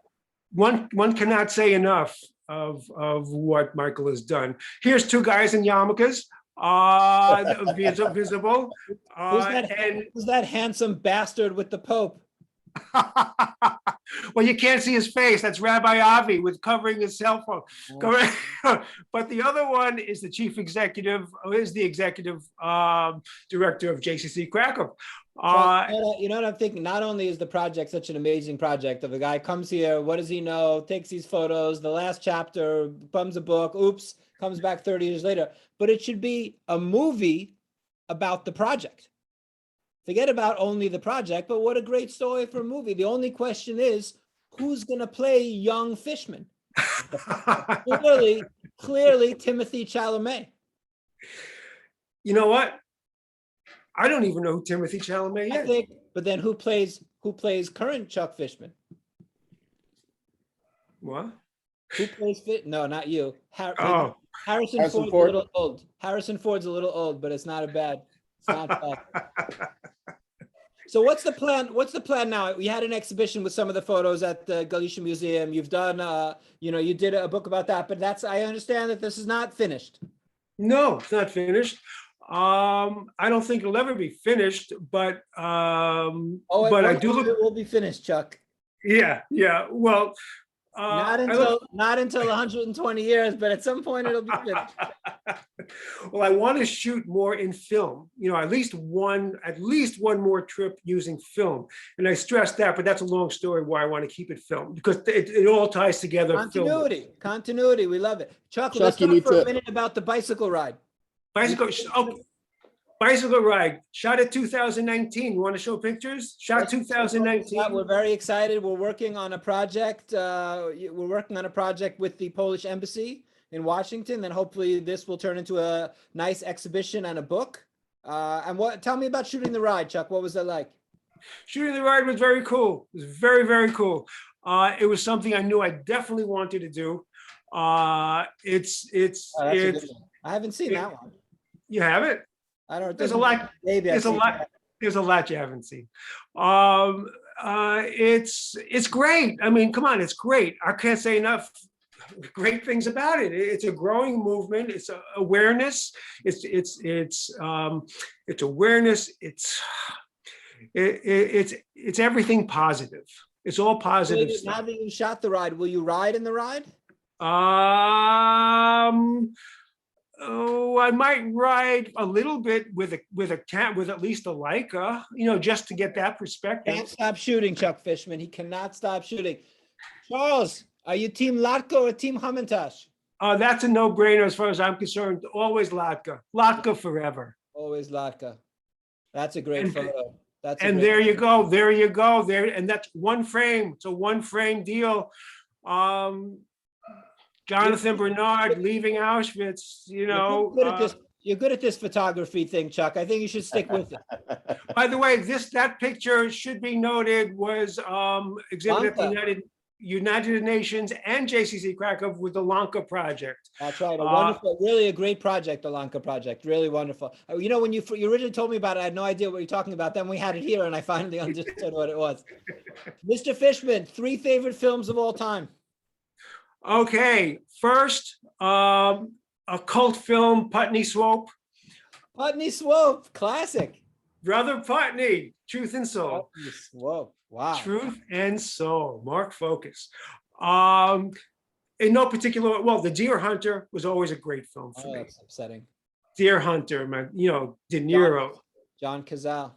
One cannot say enough of what Michael has done. Here's two guys in yarmulkes, visible. Who's that handsome bastard with the Pope? Well, you can't see his face. That's Rabbi Avi with covering his cell phone. Oh. But the other one is the chief executive, is the executive director of JCC Krakow. You know what I'm thinking? Not only is the project such an amazing project, of a guy comes here, what does he know? Takes these photos, the last chapter, bums a book, oops, comes back 30 years later. But it should be a movie about the project. Forget about only the project, but what a great story for a movie. The only question is, who's going to play young Fishman? Clearly, Timothy Chalamet. You know what? I don't even know who Timothy Chalamet is. But then who plays current Chuck Fishman? What? Who plays Fit? No, not you. Oh, Harrison Harrison Ford's Ford. a little old. Harrison Ford's a little old, but it's not a bad. It's not bad. So what's the plan? What's the plan now? We had an exhibition with some of the photos at the Galicia Museum. You've done, you did a book about that, but I understand that this is not finished. no, it's not finished. I don't think it'll ever be finished, but Oh, but I one do day look. it will be finished, Chuck. Yeah, yeah. Well, Not I look. until 120 years, but at some point it'll be finished. Well, I want to shoot more in film. At least one more trip using film. And I stress that, but that's a long story why I want to keep it filmed, because it all ties together. Continuity. We love it. Chuck, Chuck, let's you talk need for a to- minute about the bicycle ride. Bicycle ride. Shot at 2019. You want to show pictures? Shot 2019. We're very excited. We're working on a project. We're working on a project with the Polish Embassy in Washington, and hopefully this will turn into a nice exhibition and a book. Tell me about shooting the ride, Chuck. What was that like? Shooting the ride was very cool. It was very, very cool. It was something I knew I definitely wanted to do. It's Oh, that's a good one. I haven't seen that one. You have it? I don't. There's a lot. Maybe There's a lot. There's a lot you haven't seen. It's great. I mean, come on, it's great. I can't say enough great things about it. It's a growing movement. It's awareness. It's awareness. It's everything positive. It's all positive stuff. Now that you shot the ride, will you ride in the ride? Oh, I might ride a little bit with a cat, with at least a Leica, just to get that perspective. Can't stop shooting, Chuck Fishman. He cannot stop shooting. Charles, are you Team Latka or Team Hamantash? That's a no-brainer as far as I'm concerned. Always Latka. Latka forever. Always Latka. That's a great photo. There you go. There you go. And that's one frame. It's a one-frame deal. Jonathan Bernard leaving Auschwitz, You're good at this photography thing, Chuck. I think you should stick with it. By the way, that picture should be noted was exhibited at the United Nations and JCC Krakow with the Lanka project. That's right. A wonderful, really a great project, the Lanka project. Really wonderful. When you originally told me about it, I had no idea what you're talking about. Then we had it here and I finally understood what it was. Mr. Fishman, 3 favorite films of all time. Okay, first, a cult film, Putney Swope. Putney Swope, classic. Brother Putney, Truth and Soul. Putney Swope, wow. Truth and Soul, Mark Focus. In no particular, well, The Deer Hunter was always a great film for me. That's upsetting. Deer Hunter, man, De Niro. John Cazale.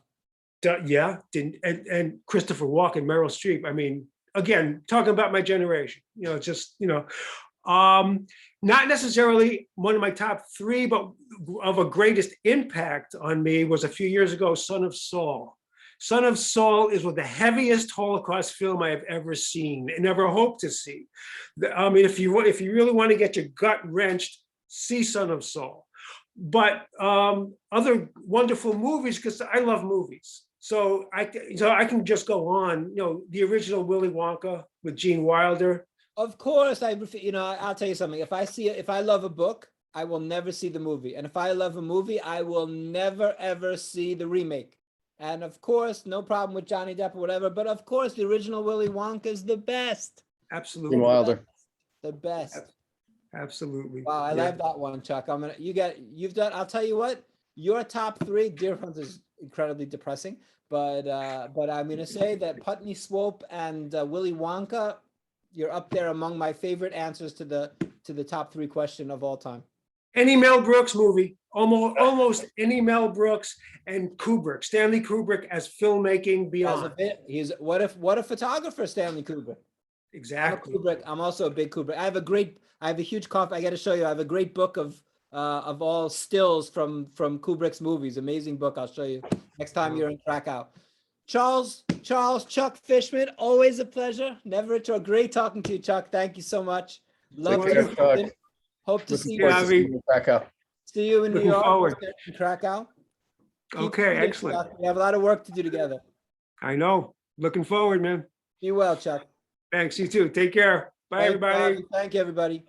Yeah, and Christopher Walken, Meryl Streep. I mean, again, talking about my generation, not necessarily one of my top 3, but of a greatest impact on me was a few years ago, Son of Saul. Son of Saul is one of the heaviest Holocaust film I have ever seen and ever hope to see. I mean, if you really want to get your gut wrenched, see Son of Saul. But other wonderful movies, because I love movies. So I can just go on, the original Willy Wonka with Gene Wilder. Of course, I'll tell you something. If I love a book, I will never see the movie. And if I love a movie, I will never, ever see the remake. And of course, no problem with Johnny Depp or whatever, but of course, the original Willy Wonka is the best. Absolutely. Gene Wilder. The best. Absolutely. Wow, I love that one, Chuck. I'll tell you what, your top 3, Deer Hunter is incredibly depressing. But I'm going to say that Putney Swope and Willy Wonka, you're up there among my favorite answers to the top 3 question of all time. Any Mel Brooks movie, almost any Mel Brooks, and Kubrick, Stanley Kubrick as filmmaking beyond. What a photographer, Stanley Kubrick. Exactly. I'm also a big Kubrick. I have a huge I got to show you. I have a great book of all stills from Kubrick's movies. Amazing book. I'll show you next time you're in Krakow. Charles, Chuck Fishman, always a pleasure. Never a great talking to you, Chuck. Thank you so much. Love you. Hope to see you in Krakow. See you in New York. In Krakow. Okay, excellent. We have a lot of work to do together. I know. Looking forward, man. Be well, Chuck. Thanks. You too. Take care. Bye, everybody. Thank you, everybody.